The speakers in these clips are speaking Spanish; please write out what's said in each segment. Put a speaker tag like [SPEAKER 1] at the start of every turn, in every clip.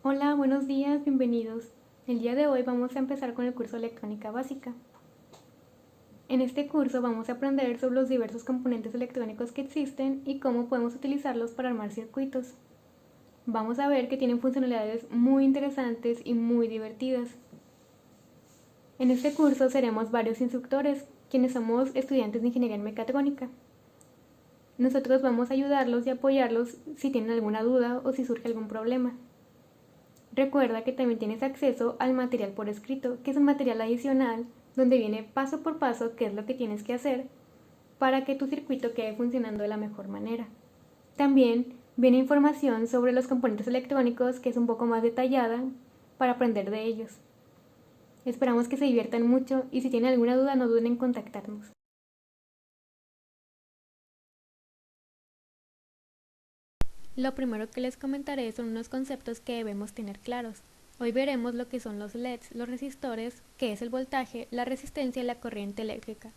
[SPEAKER 1] Hola, buenos días, bienvenidos. El día de hoy vamos a empezar con el curso Electrónica Básica. En este curso vamos a aprender sobre los diversos componentes electrónicos que existen y cómo podemos utilizarlos para armar circuitos. Vamos a ver que tienen funcionalidades muy interesantes y muy divertidas. En este curso seremos varios instructores, quienes somos estudiantes de Ingeniería en Mecatrónica. Nosotros vamos a ayudarlos y apoyarlos si tienen alguna duda o si surge algún problema. Recuerda que también tienes acceso al material por escrito, que es un material adicional donde viene paso por paso qué es lo que tienes que hacer para que tu circuito quede funcionando de la mejor manera. También viene información sobre los componentes electrónicos que es un poco más detallada para aprender de ellos. Esperamos que se diviertan mucho y si tienen alguna duda no duden en contactarnos. Lo primero que les comentaré son unos conceptos que debemos tener claros. Hoy veremos lo que son los LEDs, los resistores, qué es el voltaje, la resistencia y la corriente eléctrica.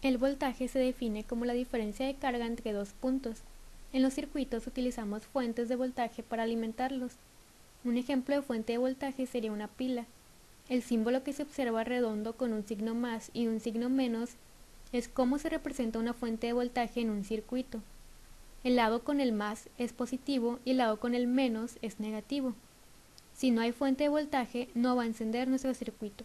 [SPEAKER 1] El voltaje se define como la diferencia de carga entre dos puntos. En los circuitos utilizamos fuentes de voltaje para alimentarlos. Un ejemplo de fuente de voltaje sería una pila. El símbolo que se observa redondo con un signo más y un signo menos es cómo se representa una fuente de voltaje en un circuito. El lado con el más es positivo y el lado con el menos es negativo. Si no hay fuente de voltaje, no va a encender nuestro circuito.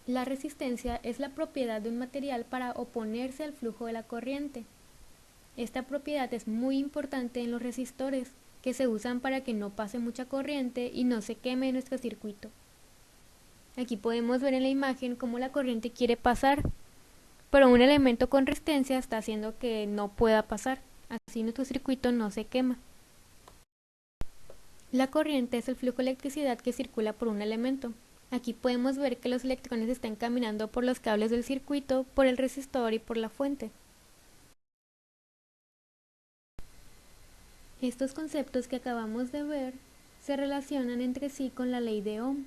[SPEAKER 1] La resistencia es la propiedad de un material para oponerse al flujo de la corriente. Esta propiedad es muy importante en los resistores, que se usan para que no pase mucha corriente y no se queme nuestro circuito. Aquí podemos ver en la imagen cómo la corriente quiere pasar, pero un elemento con resistencia está haciendo que no pueda pasar, así nuestro circuito no se quema. La corriente es el flujo de electricidad que circula por un elemento. Aquí podemos ver que los electrones están caminando por los cables del circuito, por el resistor y por la fuente. Estos conceptos que acabamos de ver se relacionan entre sí con la ley de Ohm.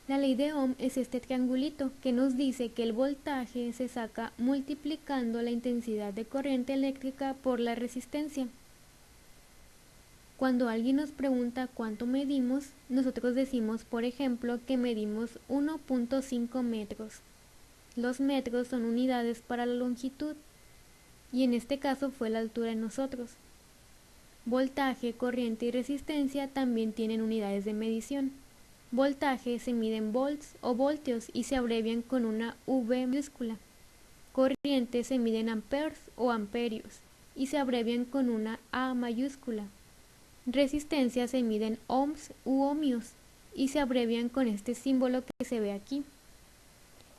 [SPEAKER 1] La ley de Ohm es este triangulito que nos dice que el voltaje se saca multiplicando la intensidad de corriente eléctrica por la resistencia. Cuando alguien nos pregunta cuánto medimos, nosotros decimos, por ejemplo, que medimos 1.5 metros. Los metros son unidades para la longitud y en este caso fue la altura de nosotros. Voltaje, corriente y resistencia también tienen unidades de medición. Voltaje se mide en volts o voltios y se abrevian con una V mayúscula. Corriente se mide en amperes o amperios y se abrevian con una A mayúscula. Resistencia se mide en ohms u ohmios y se abrevian con este símbolo que se ve aquí.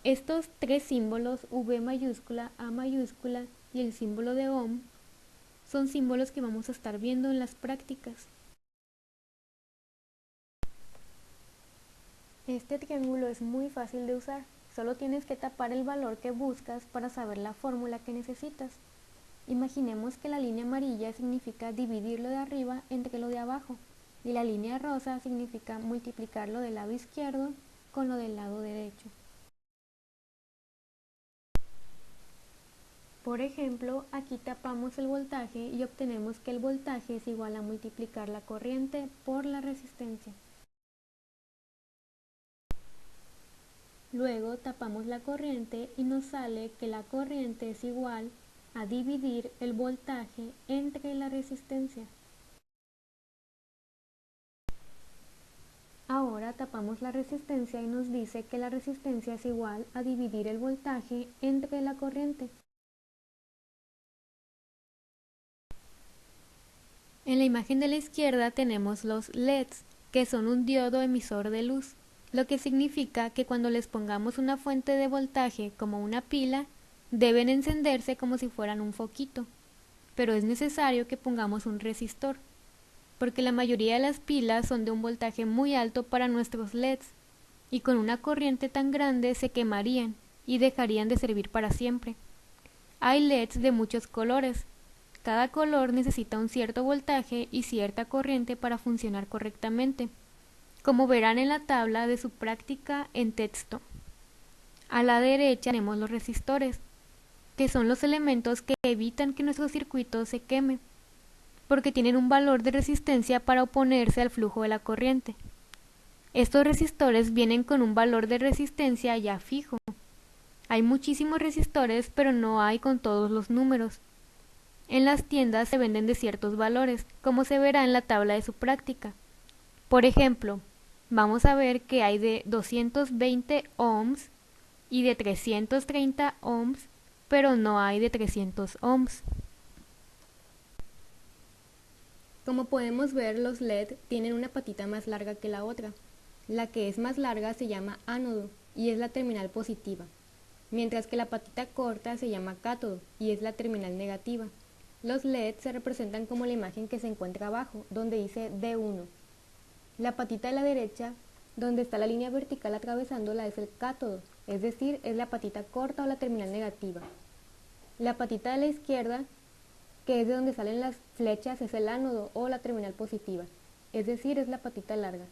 [SPEAKER 1] Estos tres símbolos, V mayúscula, A mayúscula y el símbolo de ohm, son símbolos que vamos a estar viendo en las prácticas. Este triángulo es muy fácil de usar, solo tienes que tapar el valor que buscas para saber la fórmula que necesitas. Imaginemos que la línea amarilla significa dividir lo de arriba entre lo de abajo y la línea rosa significa multiplicar lo del lado izquierdo con lo del lado derecho. Por ejemplo, aquí tapamos el voltaje y obtenemos que el voltaje es igual a multiplicar la corriente por la resistencia. Luego tapamos la corriente y nos sale que la corriente es igual a dividir el voltaje entre la resistencia. Ahora tapamos la resistencia y nos dice que la resistencia es igual a dividir el voltaje entre la corriente. En la imagen de la izquierda tenemos los LEDs, que son un diodo emisor de luz, lo que significa que cuando les pongamos una fuente de voltaje como una pila, deben encenderse como si fueran un foquito, pero es necesario que pongamos un resistor, porque la mayoría de las pilas son de un voltaje muy alto para nuestros LEDs, y con una corriente tan grande se quemarían y dejarían de servir para siempre. Hay LEDs de muchos colores. Cada color necesita un cierto voltaje y cierta corriente para funcionar correctamente, como verán en la tabla de su práctica en texto. A la derecha tenemos los resistores. que son los elementos que evitan que nuestro circuito se queme, porque tienen un valor de resistencia para oponerse al flujo de la corriente. Estos resistores vienen con un valor de resistencia ya fijo. Hay muchísimos resistores, pero no hay con todos los números. En las tiendas se venden de ciertos valores, como se verá en la tabla de su práctica. Por ejemplo, vamos a ver que hay de 220 ohms y de 330 ohms, pero no hay de 300 ohms. Como podemos ver, los LED tienen una patita más larga que la otra. La que es más larga se llama ánodo y es la terminal positiva, mientras que la patita corta se llama cátodo y es la terminal negativa. Los LED se representan como la imagen que se encuentra abajo, donde dice D1. La patita de la derecha, donde está la línea vertical atravesándola, es el cátodo, es decir, es la patita corta o la terminal negativa. La patita de la izquierda, que es de donde salen las flechas, es el ánodo o la terminal positiva, es decir, es la patita larga.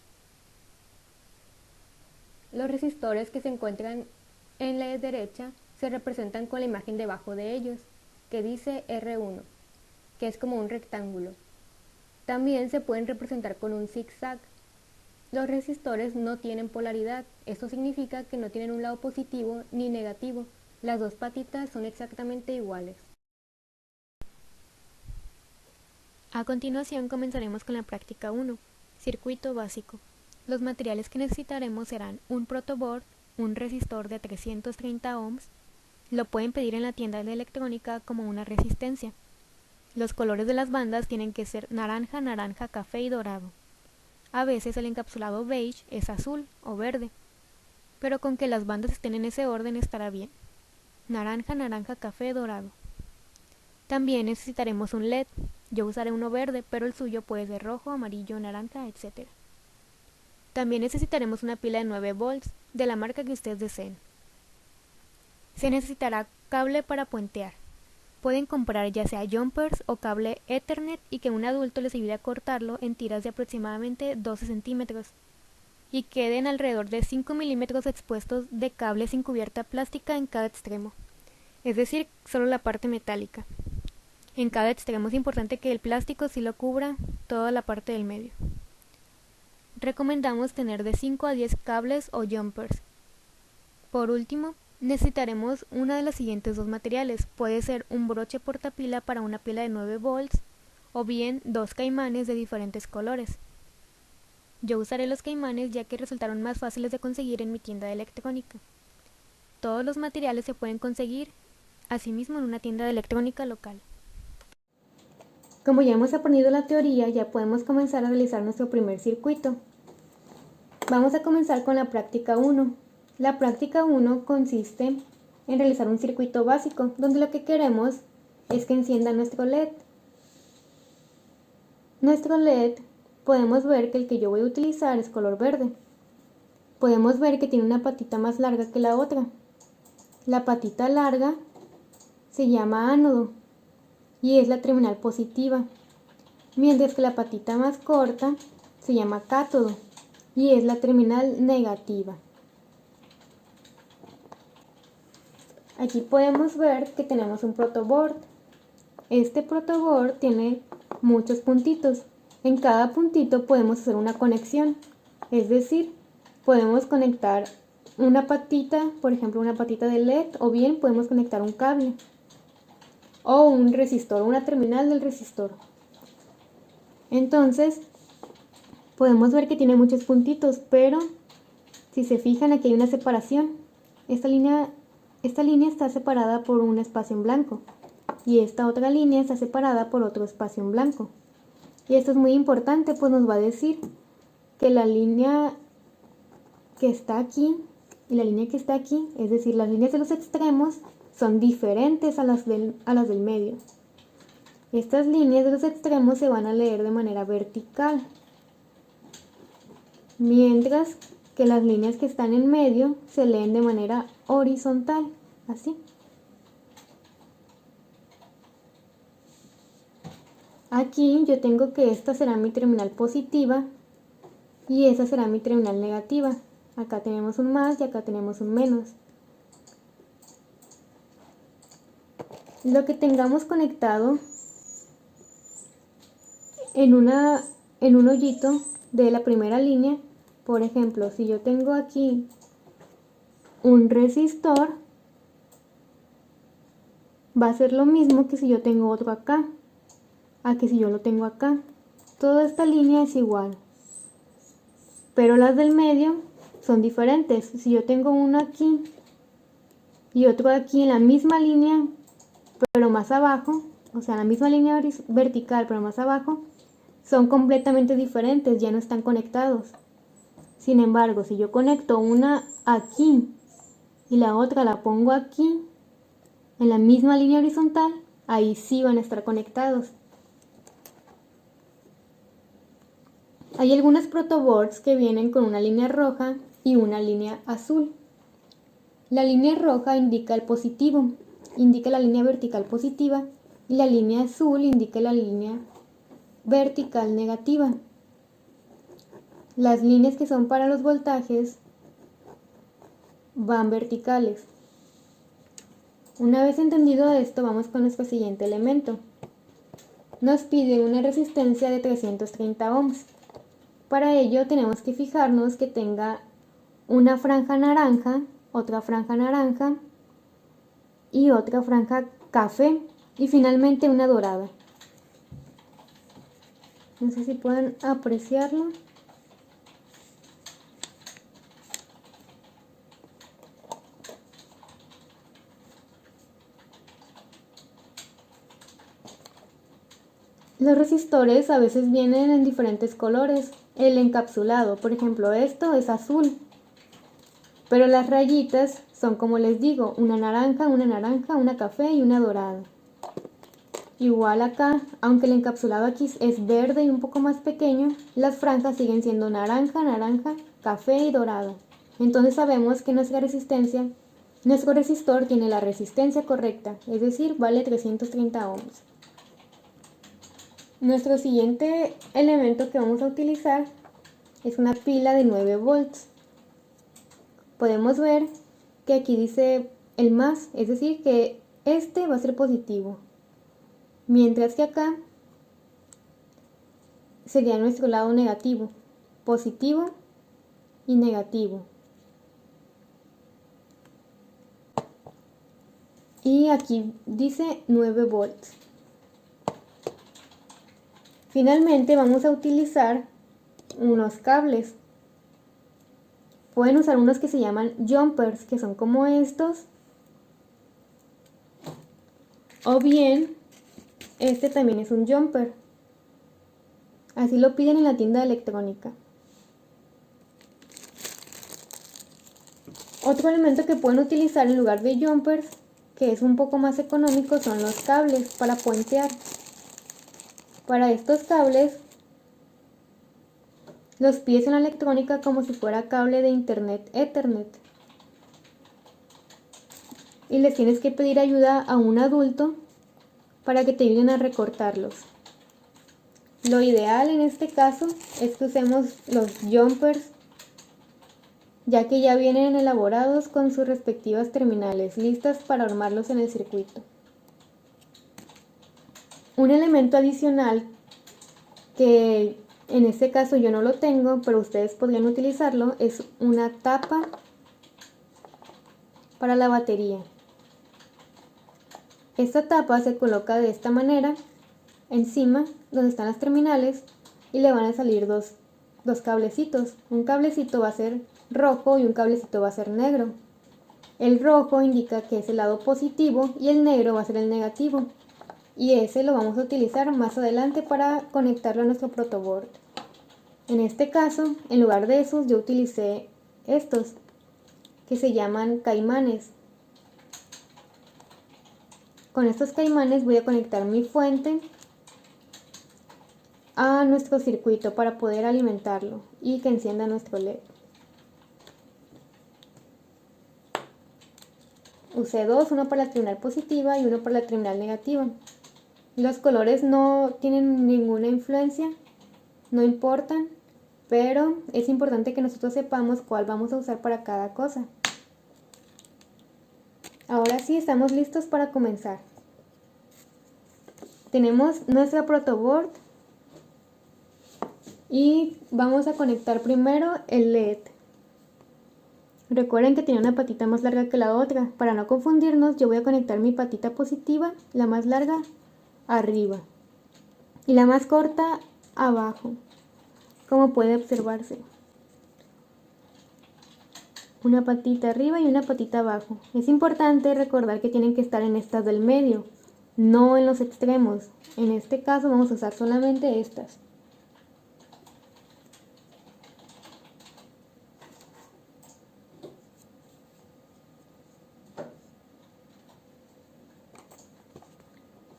[SPEAKER 1] Los resistores que se encuentran en la derecha se representan con la imagen debajo de ellos, que dice R1, que es como un rectángulo. También se pueden representar con un zigzag. Los resistores no tienen polaridad, esto significa que no tienen un lado positivo ni negativo, las dos patitas son exactamente iguales. A continuación comenzaremos con la práctica 1, circuito básico. Los materiales que necesitaremos serán un protoboard, un resistor de 330 ohms, lo pueden pedir en la tienda de electrónica como una resistencia. Los colores de las bandas tienen que ser naranja, naranja, café y dorado. A veces el encapsulado beige es azul o verde, pero con que las bandas estén en ese orden estará bien. Naranja, naranja, café, dorado. También necesitaremos un LED. Yo usaré uno verde, pero el suyo puede ser rojo, amarillo, naranja, etc. También necesitaremos una pila de 9 volts, de la marca que ustedes deseen. Se necesitará cable para puentear. Pueden comprar ya sea jumpers o cable Ethernet y que un adulto les ayude a cortarlo en tiras de aproximadamente 12 centímetros y queden alrededor de 5 milímetros expuestos de cable sin cubierta plástica en cada extremo, es decir, solo la parte metálica. En cada extremo es importante que el plástico sí lo cubra toda la parte del medio. Recomendamos tener de 5 a 10 cables o jumpers. Por último, necesitaremos una de los siguientes dos materiales. Puede ser un broche portapila para una pila de 9 volts o bien dos caimanes de diferentes colores. Yo usaré los caimanes ya que resultaron más fáciles de conseguir en mi tienda de electrónica. Todos los materiales se pueden conseguir asimismo en una tienda de electrónica local. Como ya hemos aprendido la teoría, ya podemos comenzar a realizar nuestro primer circuito. Vamos a comenzar con la práctica 1. La práctica 1 consiste en realizar un circuito básico, donde lo que queremos es que encienda nuestro LED. Nuestro LED, podemos ver que el que yo voy a utilizar es color verde. Podemos ver que tiene una patita más larga que la otra. La patita larga se llama ánodo y es la terminal positiva, mientras que la patita más corta se llama cátodo y es la terminal negativa. Aquí podemos ver que tenemos un protoboard. Este protoboard tiene muchos puntitos. En cada puntito podemos hacer una conexión, es decir, podemos conectar una patita, por ejemplo una patita de LED, o bien podemos conectar un cable o un resistor, una terminal del resistor. Entonces podemos ver que tiene muchos puntitos, pero si se fijan aquí hay una separación. Esta línea está separada por un espacio en blanco y esta otra línea está separada por otro espacio en blanco. Y esto es muy importante, pues nos va a decir que la línea que está aquí y la línea que está aquí, es decir, las líneas de los extremos, son diferentes a las del medio. Estas líneas de los extremos se van a leer de manera vertical, mientras que las líneas que están en medio se leen de manera horizontal, así. Aquí yo tengo que esta será mi terminal positiva y esa será mi terminal negativa. Acá tenemos un más y acá tenemos un menos. Lo que tengamos conectado en un hoyito de la primera línea, por ejemplo, si yo tengo aquí un resistor, va a ser lo mismo que si yo tengo otro acá, a que si yo lo tengo acá. Toda esta línea es igual, pero las del medio son diferentes. Si yo tengo uno aquí y otro aquí en la misma línea, pero más abajo, o sea, la misma línea vertical, pero más abajo, son completamente diferentes, ya no están conectados. Sin embargo, si yo conecto una aquí y la otra la pongo aquí, en la misma línea horizontal, ahí sí van a estar conectados. Hay algunas protoboards que vienen con una línea roja y una línea azul. La línea roja indica el positivo, indica la línea vertical positiva, y la línea azul indica la línea vertical negativa. Las líneas que son para los voltajes van verticales. Una vez entendido esto, vamos con nuestro siguiente elemento. Nos pide una resistencia de 330 ohms. Para ello tenemos que fijarnos que tenga una franja naranja, otra franja naranja y otra franja café y finalmente una dorada. No sé si pueden apreciarlo. Los resistores a veces vienen en diferentes colores. El encapsulado, por ejemplo, esto es azul, pero las rayitas son, como les digo, una naranja, una café y una dorada. Igual acá, aunque el encapsulado aquí es verde y un poco más pequeño, las franjas siguen siendo naranja, café y dorada. Entonces sabemos que nuestro resistor tiene la resistencia correcta, es decir, vale 330 ohms. Nuestro siguiente elemento que vamos a utilizar es una pila de 9 volts. Podemos ver que aquí dice el más, es decir, que este va a ser positivo, mientras que acá sería nuestro lado negativo, positivo y negativo. Y aquí dice 9 volts. Finalmente vamos a utilizar unos cables. Pueden usar unos que se llaman jumpers, que son como estos. O bien, este también es un jumper. Así lo piden en la tienda de electrónica. Otro elemento que pueden utilizar en lugar de jumpers, que es un poco más económico, son los cables para puentear. Para estos cables los pides en la electrónica como si fuera cable de internet Ethernet. Y les tienes que pedir ayuda a un adulto para que te ayuden a recortarlos. Lo ideal en este caso es que usemos los jumpers, ya que ya vienen elaborados con sus respectivas terminales, listas para armarlos en el circuito. Un elemento adicional que en este caso yo no lo tengo, pero ustedes podrían utilizarlo, es una tapa para la batería. Esta tapa se coloca de esta manera encima donde están las terminales y le van a salir dos cablecitos. Un cablecito va a ser rojo y un cablecito va a ser negro. El rojo indica que es el lado positivo y el negro va a ser el negativo. Y ese lo vamos a utilizar más adelante para conectarlo a nuestro protoboard. En este caso, en lugar de esos, yo utilicé estos, que se llaman caimanes. Con estos caimanes voy a conectar mi fuente a nuestro circuito para poder alimentarlo y que encienda nuestro LED. Usé dos, uno para la terminal positiva y uno para la terminal negativa. Los colores no tienen ninguna influencia, no importan, pero es importante que nosotros sepamos cuál vamos a usar para cada cosa. Ahora sí, estamos listos para comenzar. tenemos nuestra protoboard y vamos a conectar primero el LED. Recuerden que tiene una patita más larga que la otra. Para no confundirnos, yo voy a conectar mi patita positiva, la más larga, arriba y la más corta abajo, como puede observarse. Una patita arriba y una patita abajo. Es importante recordar que tienen que estar en estas del medio, no en los extremos. En este caso vamos a usar solamente estas.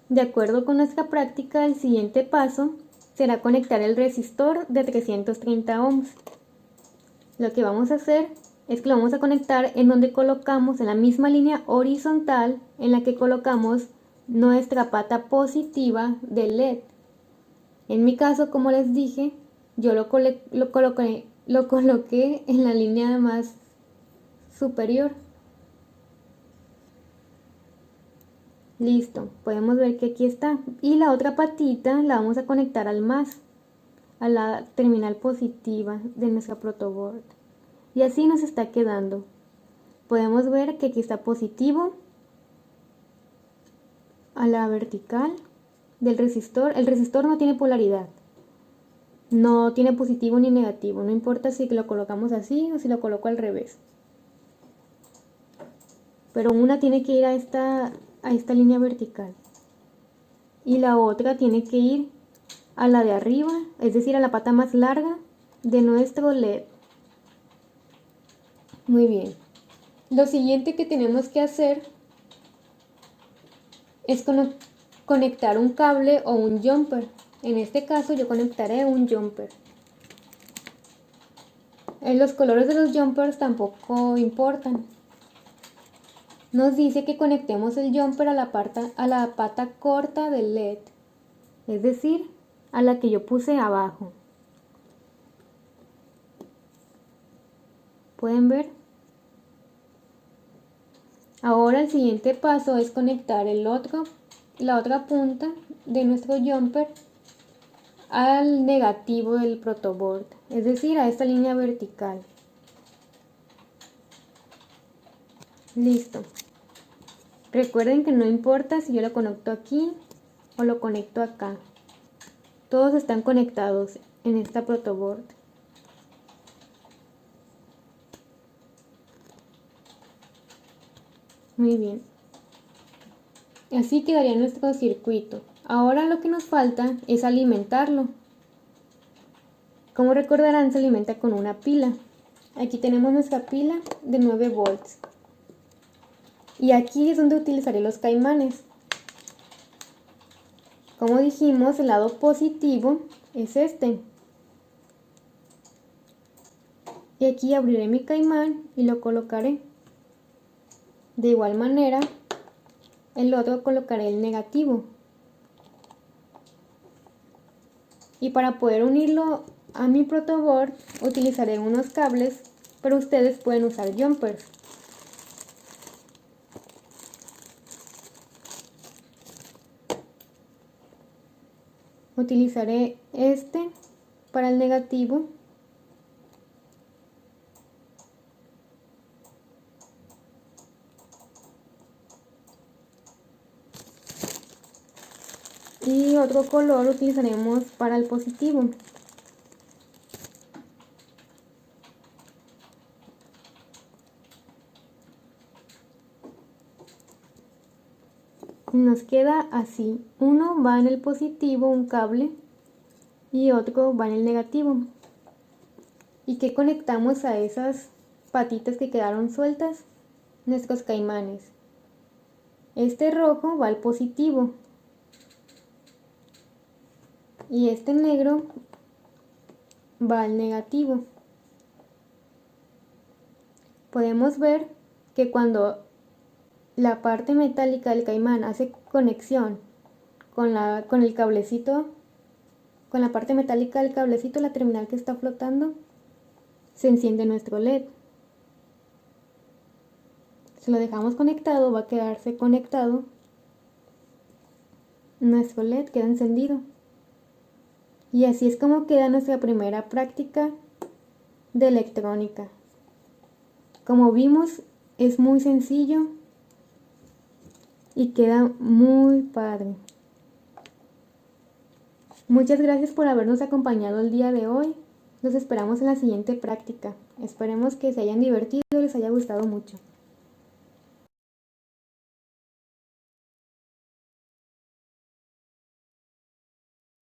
[SPEAKER 1] De acuerdo con nuestra práctica, el siguiente paso será conectar el resistor de 330 ohms. Lo que vamos a hacer es que lo vamos a conectar en donde colocamos, en la misma línea horizontal en la que colocamos nuestra pata positiva del LED. En mi caso, como les dije, yo lo coloqué en la línea más superior. Listo, podemos ver que aquí está. Y la otra patita la vamos a conectar al más, a la terminal positiva de nuestra protoboard. Y así nos está quedando. Podemos ver que aquí está positivo a la vertical del resistor. El resistor no tiene polaridad. No tiene positivo ni negativo. No importa si lo colocamos así o si lo coloco al revés. Pero una tiene que ir a esta línea vertical y la otra tiene que ir a la de arriba, es decir, a la pata más larga de nuestro LED. Muy bien, lo siguiente que tenemos que hacer es conectar un cable o un jumper. En este caso yo conectaré un jumper. Los colores de los jumpers tampoco importan. Nos dice que conectemos el jumper a la pata corta del LED, es decir, a la que yo puse abajo. ¿Pueden ver? Ahora el siguiente paso es conectar la otra punta de nuestro jumper al negativo del protoboard, es decir, a esta línea vertical. Listo. Recuerden que no importa si yo lo conecto aquí o lo conecto acá. Todos están conectados en esta protoboard. Muy bien. Así quedaría nuestro circuito. Ahora lo que nos falta es alimentarlo. Como recordarán, se alimenta con una pila. Aquí tenemos nuestra pila de 9 volts. Y aquí es donde utilizaré los caimanes. Como dijimos, el lado positivo es este. Y aquí abriré mi caimán y lo colocaré. De igual manera, el otro colocaré el negativo. Y para poder unirlo a mi protoboard utilizaré unos cables, pero ustedes pueden usar jumpers. Utilizaré este para el negativo y otro color utilizaremos para el positivo. Nos queda así, uno va en el positivo, un cable, y otro va en el negativo. ¿Y qué conectamos a esas patitas que quedaron sueltas? Nuestros caimanes. Este rojo va al positivo y este negro va al negativo. Podemos ver que cuando la parte metálica del caimán hace conexión con el cablecito, con la parte metálica del cablecito, la terminal que está flotando, se enciende nuestro LED. Si lo dejamos conectado, va a quedarse conectado nuestro LED queda encendido. Y así es como queda nuestra primera práctica de electrónica. Como vimos, es muy sencillo y queda muy padre. Muchas gracias por habernos acompañado el día de hoy. Los esperamos en la siguiente práctica. Esperemos que se hayan divertido y les haya gustado mucho.